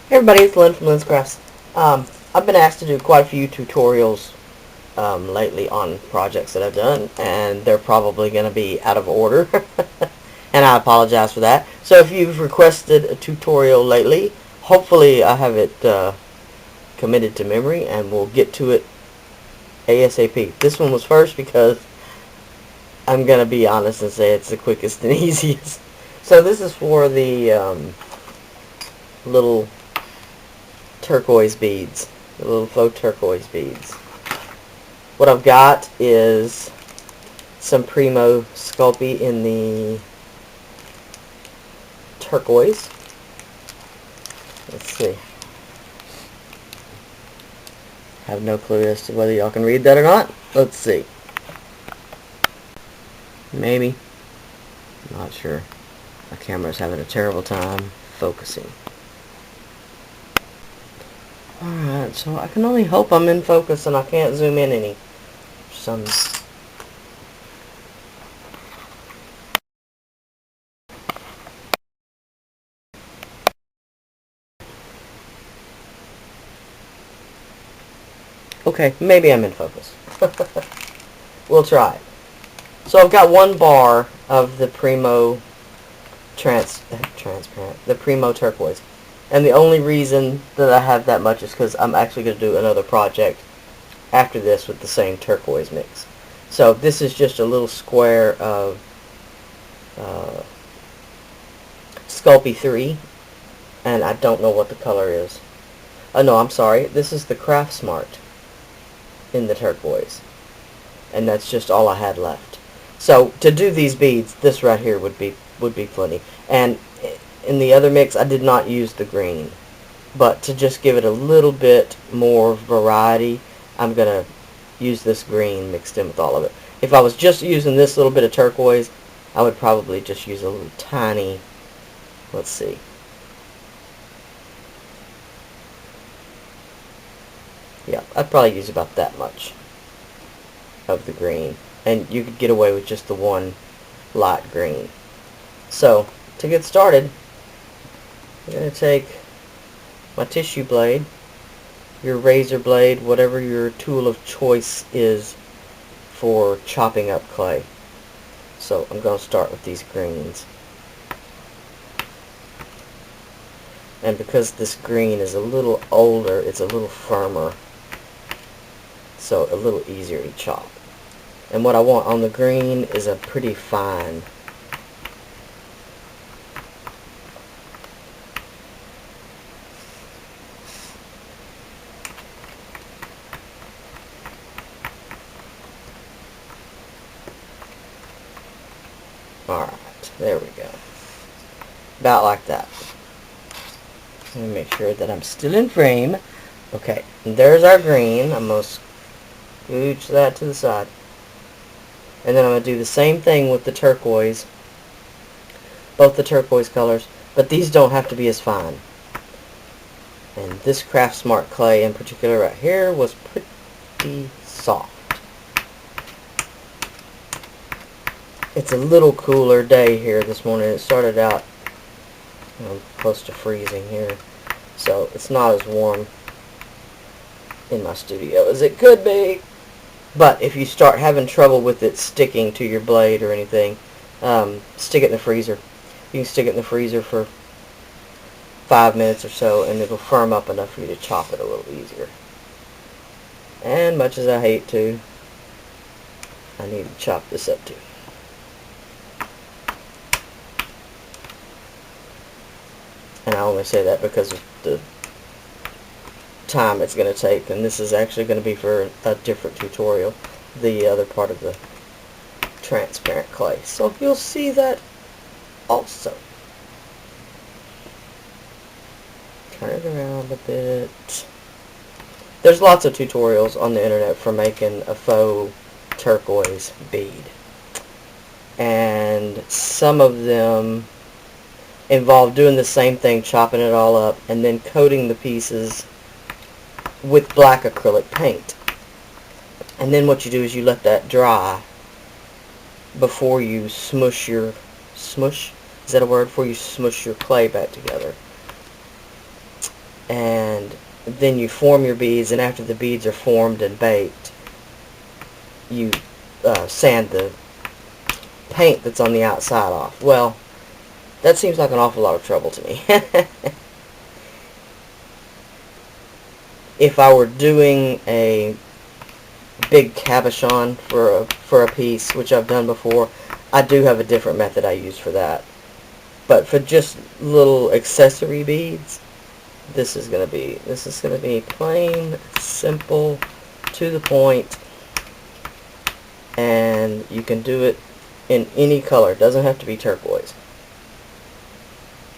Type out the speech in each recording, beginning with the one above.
Hey everybody, it's Lyn from Lyn's Crafts. I've been asked to do quite a few tutorials lately on projects that I've done, and they're probably going to be out of order, and I apologize for that. So if you've requested a tutorial lately, hopefully I have it committed to memory, and we'll get to it ASAP. This one was first because I'm going to be honest and say it's the quickest and easiest. So this is for the little turquoise beads, the little faux turquoise beads. What I've got is some Primo Sculpey in the turquoise. Let's see. Have no clue as to whether y'all can read that or not. Let's see. Maybe. Not sure. My camera's having a terrible time focusing. Alright, so I can only hope I'm in focus and I can't zoom in any. Some Okay, maybe I'm in focus. We'll try. So I've got one bar of the Primo transparent, the Primo turquoise. And the only reason that I have that much is because I'm actually going to do another project after this with the same turquoise mix. So this is just a little square of Sculpey 3, and I don't know what the color is. Oh no, I'm sorry. This is the Craft Smart in the turquoise, and that's just all I had left. So to do these beads, this right here would be plenty. And in the other mix, I did not use the green, but to just give it a little bit more variety, I'm gonna use this green mixed in with all of it. If I was just using this little bit of turquoise, I would probably just use a little tiny, let's see, yeah, I'd probably use about that much of the green, and you could get away with just the one light green. So to get started, I'm going to take my tissue blade, your razor blade, whatever your tool of choice is for chopping up clay. So I'm going to start with these greens. And because this green is a little older, it's a little firmer, so a little easier to chop. And what I want on the green is a pretty fine Alright, there we go. About like that. Let me make sure that I'm still in frame. Okay, and there's our green. I'm going to scooch that to the side. And then I'm going to do the same thing with the turquoise. Both the turquoise colors. But these don't have to be as fine. And this Craft Smart clay in particular right here was pretty soft. It's a little cooler day here this morning. It started out close to freezing here, so it's not as warm in my studio as it could be. But if you start having trouble with it sticking to your blade or anything, stick it in the freezer. You can stick it in the freezer for 5 minutes or so, and it'll firm up enough for you to chop it a little easier. And much as I hate to, I need to chop this up too. And I only say that because of the time it's going to take, and this is actually going to be for a different tutorial, the other part of the transparent clay. So you'll see that also. Turn it around a bit. There's lots of tutorials on the internet for making a faux turquoise bead, and some of them involve doing the same thing, chopping it all up, and then coating the pieces with black acrylic paint. And then what you do is you let that dry before you smush your, is that a word? Before you smush your clay back together. and then you form your beads, and after the beads are formed and baked, you sand the paint that's on the outside off. Well, that seems like an awful lot of trouble to me. If I were doing a big cabochon for a piece, which I've done before, I do have a different method I use for that. But for just little accessory beads, this is gonna be plain, simple, to the point, and you can do it in any color. It doesn't have to be turquoise.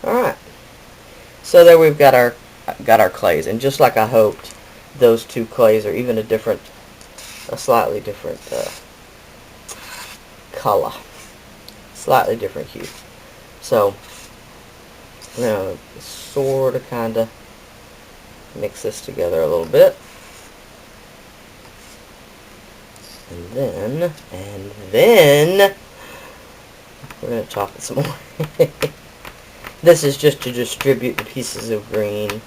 Alright, so there we've got our clays, and just like I hoped, those two clays are even a slightly different color, slightly different hue. So I'm going to sort of kind of mix this together a little bit, and then we're going to chop it some more. This is just to distribute the pieces of green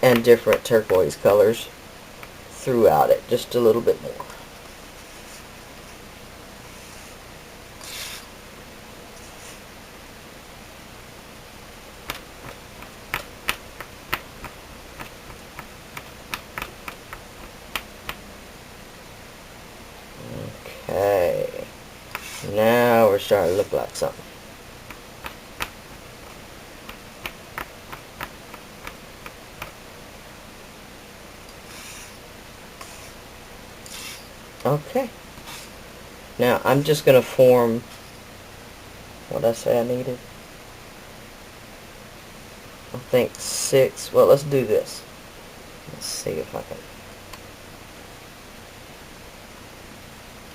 and different turquoise colors throughout it, just a little bit more. Okay, now we're starting to look like something. Okay, now I'm just going to form, what did I say I needed? I think 6. Well, let's do this. Let's see if I can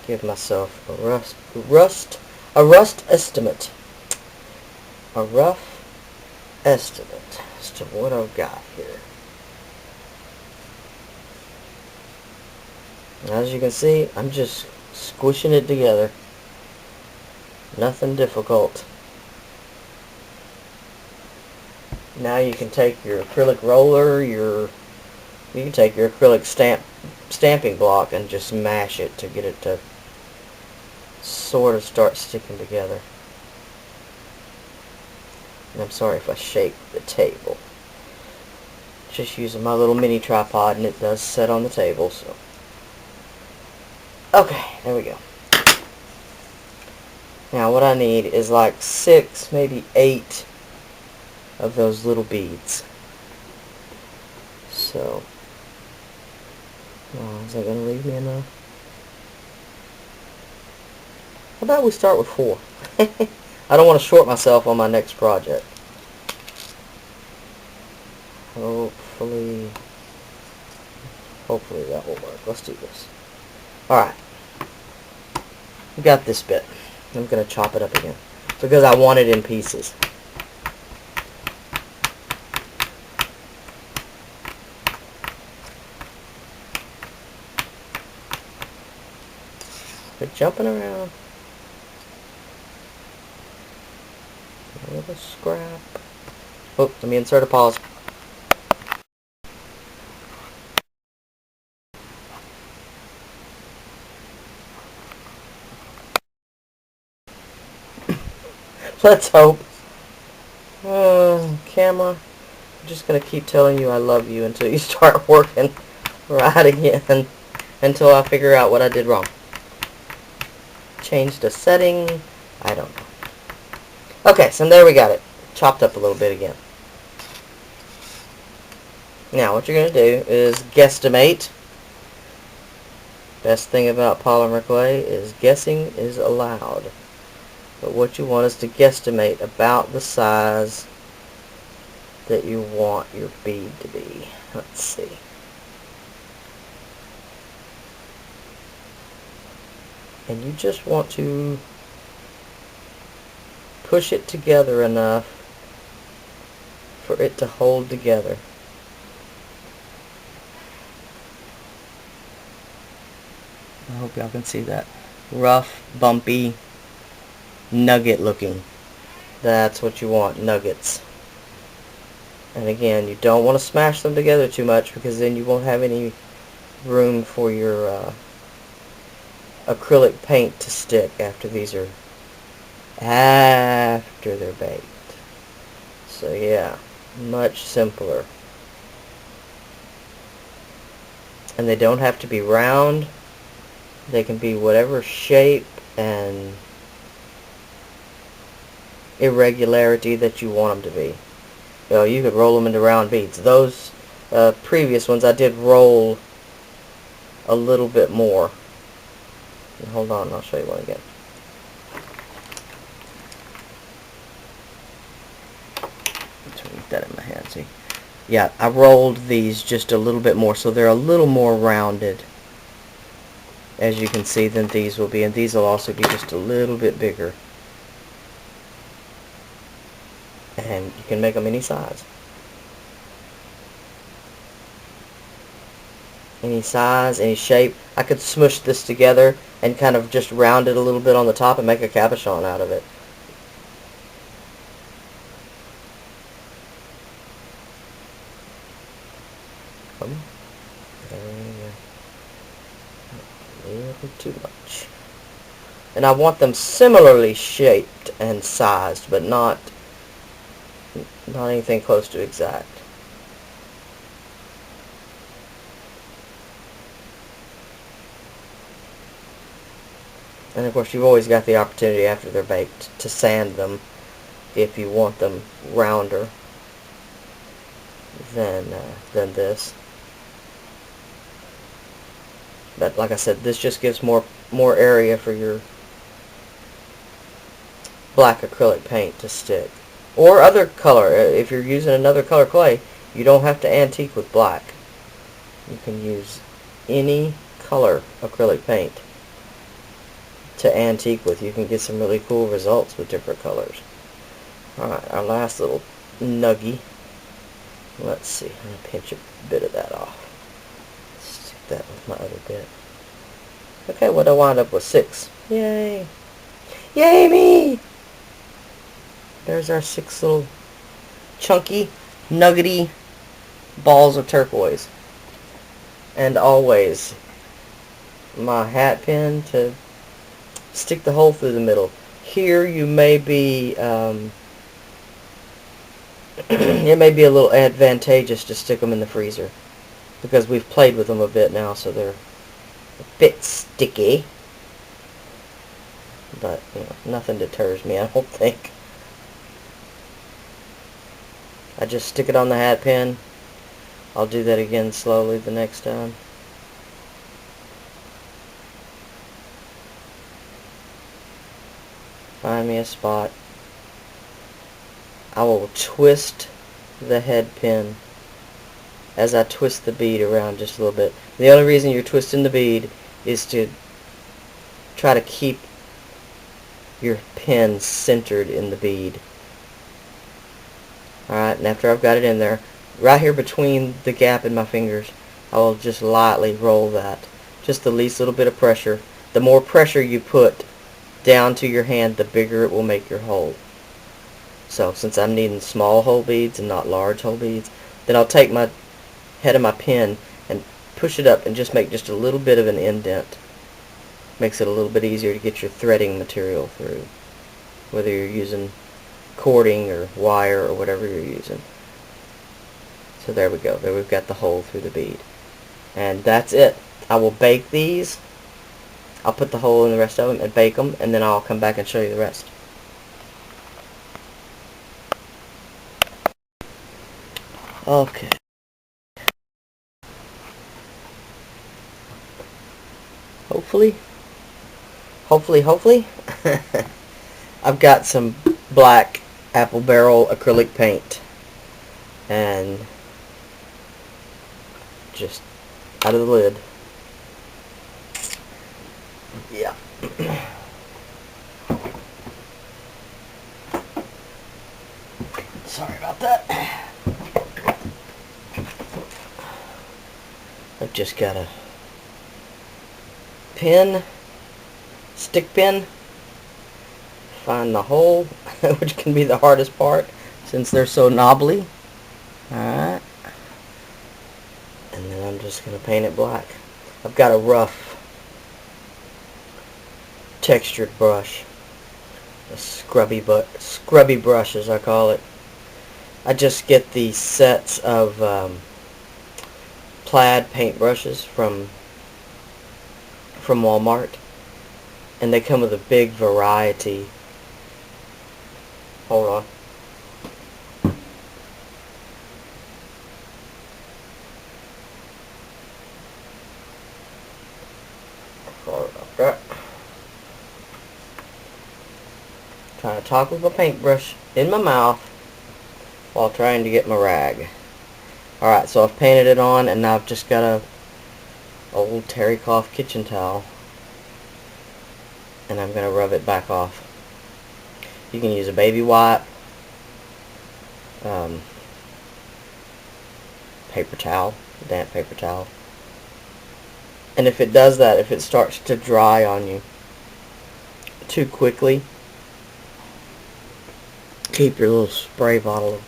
give myself a rough estimate as to what I've got here. As you can see, I'm just squishing it together. Nothing difficult. Now you can take your acrylic roller, you can take your acrylic stamping block and just mash it to get it to sort of start sticking together. And I'm sorry if I shake the table. Just using my little mini tripod, and it does sit on the table, so. Okay, there we go. Now what I need is like 6, maybe 8 of those little beads. So, is that going to leave me enough? How about we start with 4? I don't want to short myself on my next project. Hopefully that will work. Let's do this. Alright. We got this bit. I'm going to chop it up again because I want it in pieces. Quit jumping around. A little scrap. Oh, let me insert a pause. Let's hope. Camera, I'm just going to keep telling you I love you until you start working right again, until I figure out what I did wrong. Changed a setting. I don't know. Okay, so there we got it. Chopped up a little bit again. Now what you're going to do is guesstimate. Best thing about polymer clay is guessing is allowed. But what you want is to guesstimate about the size that you want your bead to be. Let's see. And you just want to push it together enough for it to hold together. I hope y'all can see that. Rough, bumpy, nugget looking. That's what you want, nuggets. And again, you don't want to smash them together too much, because then you won't have any room for your acrylic paint to stick after they're baked. So yeah, much simpler. And they don't have to be round. They can be whatever shape and irregularity that you want them to be. You know, you could roll them into round beads. Those previous ones I did roll a little bit more. And hold on, I'll show you one again. Let's that in my hand, see? Yeah, I rolled these just a little bit more, so they're a little more rounded, as you can see, than these will be. And these will also be just a little bit bigger. And you can make them any size. Any size, any shape. I could smush this together and kind of just round it a little bit on the top and make a cabochon out of it. A little too much. And I want them similarly shaped and sized, but not anything close to exact. And of course, you've always got the opportunity after they're baked to sand them if you want them rounder than this. But like I said, this just gives more area for your black acrylic paint to stick. Or other color. If you're using another color clay, you don't have to antique with black. You can use any color acrylic paint to antique with. You can get some really cool results with different colors. Alright, our last little nuggie. Let's see, I'm going to pinch a bit of that off. Stick that with my other bit. Okay, what I wound up with 6. Yay! Yay me! There's our 6 little chunky, nuggety balls of turquoise. And always my hat pin to stick the hole through the middle. Here you may be, it may be a little advantageous to stick them in the freezer, because we've played with them a bit now, so they're a bit sticky. But, you know, nothing deters me, I don't think. I just stick it on the hat pin. I'll do that again slowly the next time. Find me a spot. I will twist the head pin as I twist the bead around just a little bit. The only reason you're twisting the bead is to try to keep your pin centered in the bead. Alright, and after I've got it in there, right here between the gap in my fingers, I will just lightly roll that. Just the least little bit of pressure. The more pressure you put down to your hand, the bigger it will make your hole. So, since I'm needing small hole beads and not large hole beads, then I'll take my head of my pin and push it up and just make just a little bit of an indent. Makes it a little bit easier to get your threading material through, whether you're using cording or wire or whatever you're using. So there we go. There we've got the hole through the bead. And that's it. I will bake these. I'll put the hole in the rest of them and bake them, and then I'll come back and show you the rest. Okay. Hopefully, I've got some black apple barrel acrylic paint, and just out of the lid. Yeah. Sorry about that. I've just got a pin, stick pin, find the hole, which can be the hardest part since they're so knobbly. Alright. And then I'm just going to paint it black. I've got a rough textured brush. A scrubby brush, as I call it. I just get these sets of plaid paint brushes from Walmart, and they come with a big variety. Hold on. Sorry about that. Trying to talk with my paintbrush in my mouth while trying to get my rag. Alright, so I've painted it on, and now I've just got a old terry cloth kitchen towel, and I'm going to rub it back off. You can use a baby wipe, paper towel, damp paper towel. And if it does that, if it starts to dry on you too quickly, keep your little spray bottle of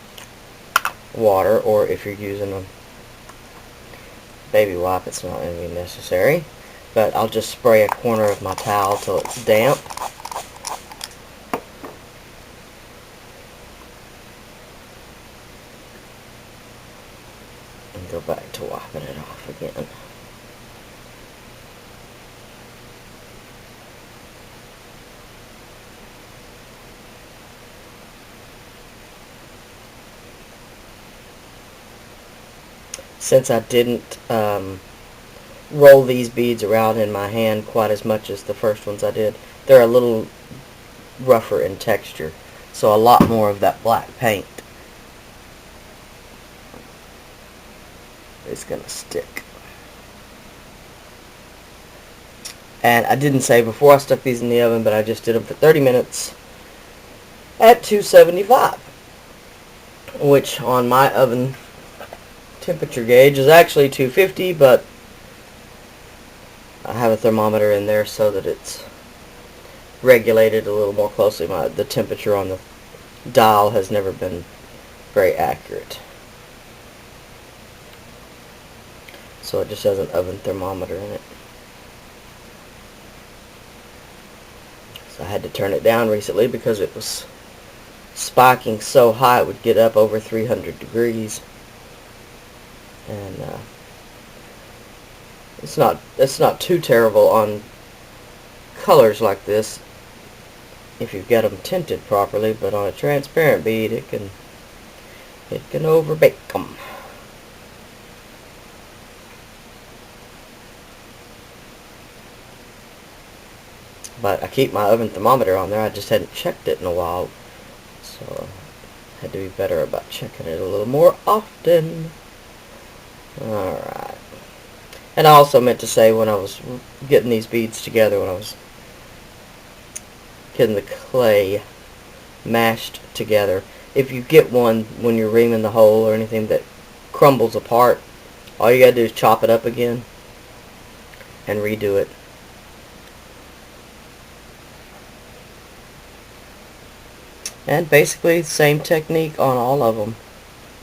water, or if you're using a baby wipe, it's not going to be necessary. But I'll just spray a corner of my towel till it's damp. And go back to wiping it off again. Since I didn't roll these beads around in my hand quite as much as the first ones I did, they're a little rougher in texture, so a lot more of that black paint is going to stick. And I didn't say before I stuck these in the oven, but I just did them for 30 minutes at 275, which on my oven temperature gauge is actually 250, but I have a thermometer in there so that it's regulated a little more closely. The temperature on the dial has never been very accurate, so it just has an oven thermometer in it. So I had to turn it down recently because it was spiking so high it would get up over 300 degrees. And it's not too terrible on colors like this if you've got them tinted properly, but on a transparent bead it can overbake them. But I keep my oven thermometer on there. I just hadn't checked it in a while, so I had to be better about checking it a little more often. Alright. And I also meant to say, when I was getting these beads together, when I was getting the clay mashed together, if you get one when you're reaming the hole or anything that crumbles apart, all you gotta do is chop it up again and redo it. And basically same technique on all of them.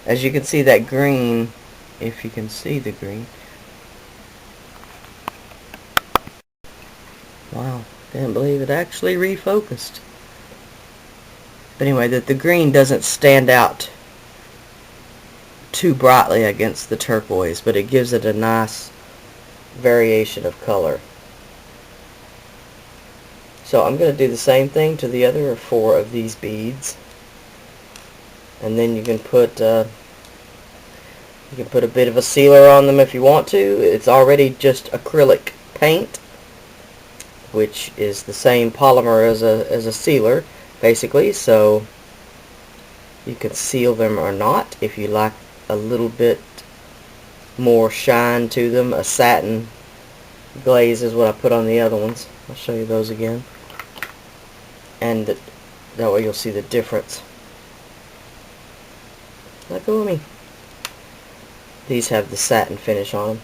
As you can see, that green, if you can see the green. Wow, can't believe it actually refocused. But anyway, the green doesn't stand out too brightly against the turquoise, but it gives it a nice variation of color. So I'm going to do the same thing to the other 4 of these beads, and then you can put a bit of a sealer on them if you want to. It's already just acrylic paint, which is the same polymer as a sealer, basically, so you can seal them or not if you like a little bit more shine to them. A satin glaze is what I put on the other ones. I'll show you those again, and that way you'll see the difference. Let go of me. These have the satin finish on them,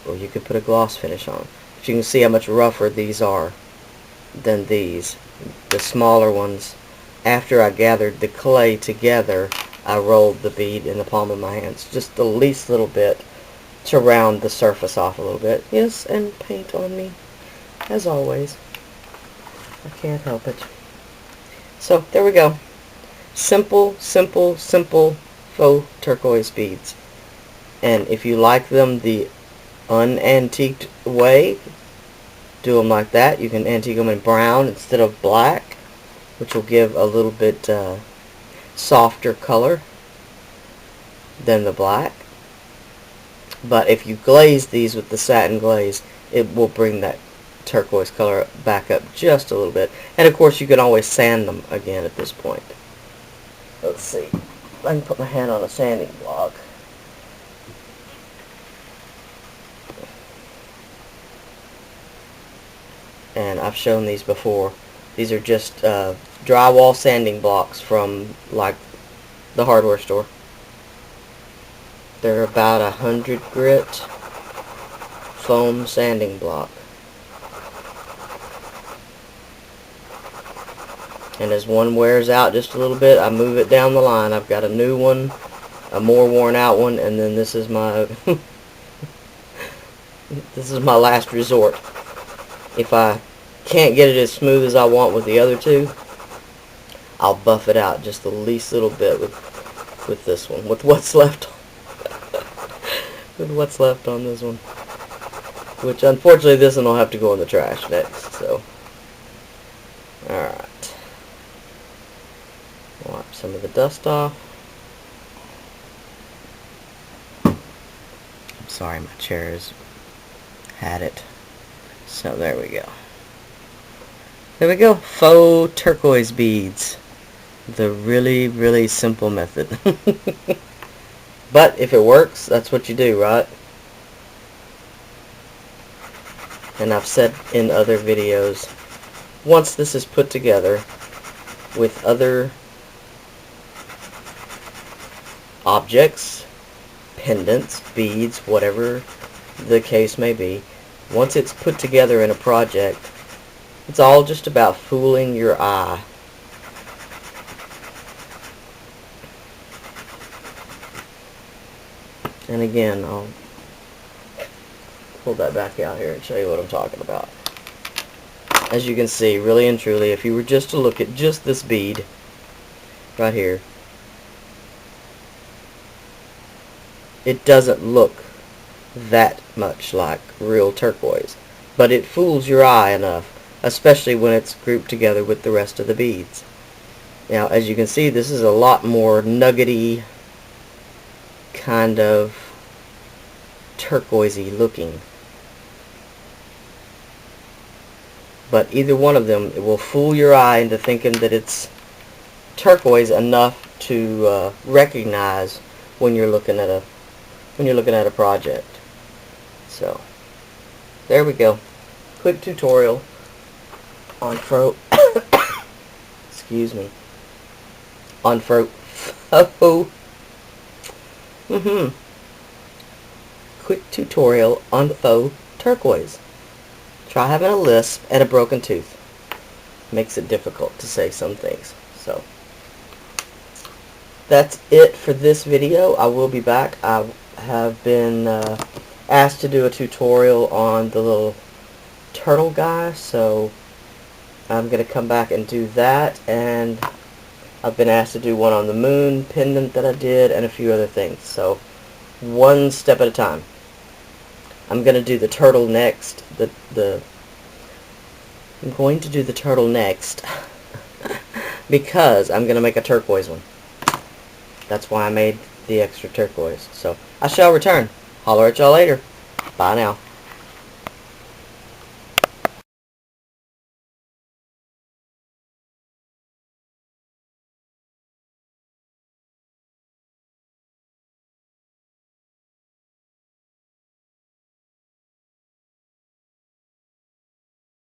or you could put a gloss finish on them. But you can see how much rougher these are than these. The smaller ones, after I gathered the clay together, I rolled the bead in the palm of my hands, just the least little bit, to round the surface off a little bit. Yes, and paint on me, as always. I can't help it. So, there we go. Simple, simple, simple faux turquoise beads. And if you like them the unantiqued way, do them like that. You can antique them in brown instead of black, which will give a little bit softer color than the black. But if you glaze these with the satin glaze, it will bring that turquoise color back up just a little bit. And of course you can always sand them again at this point. Let's see. I can put my hand on a sanding block. And I've shown these before. These are just drywall sanding blocks from like the hardware store. They're about 100 grit foam sanding block. And as one wears out just a little bit, I move it down the line. I've got a new one, a more worn out one, and then this is my this is my last resort. If I can't get it as smooth as I want with the other two, I'll buff it out just the least little bit with this one, with what's left with what's left on this one. Which unfortunately this one will have to go in the trash next. So alright. Wipe some of the dust off. I'm sorry, my chair has had it. So there we go. There we go. Faux turquoise beads. The really, really simple method. But if it works, that's what you do, right? And I've said in other videos, once this is put together with other objects, pendants, beads, whatever the case may be, once it's put together in a project, it's all just about fooling your eye. And again, I'll pull that back out here and show you what I'm talking about. As you can see, really and truly, if you were just to look at just this bead right here, it doesn't look that much like real turquoise, but it fools your eye enough, especially when it's grouped together with the rest of the beads. Now, as you can see, this is a lot more nuggety, kind of turquoisey looking. But either one of them, it will fool your eye into thinking that it's turquoise enough to recognize when you're looking at a project. So there we go. Quick tutorial on faux. Excuse me. On faux. Quick tutorial on faux turquoise. Try having a lisp and a broken tooth. Makes it difficult to say some things. So that's it for this video. I will be back. I have been asked to do a tutorial on the little turtle guy, so I'm going to come back and do that. And I've been asked to do one on the moon pendant that I did and a few other things. So one step at a time. I'm going to do the turtle next. I'm going to do the turtle next because I'm going to make a turquoise one. That's why I made the extra turquoise. So I shall return. Holler at y'all later. Bye now.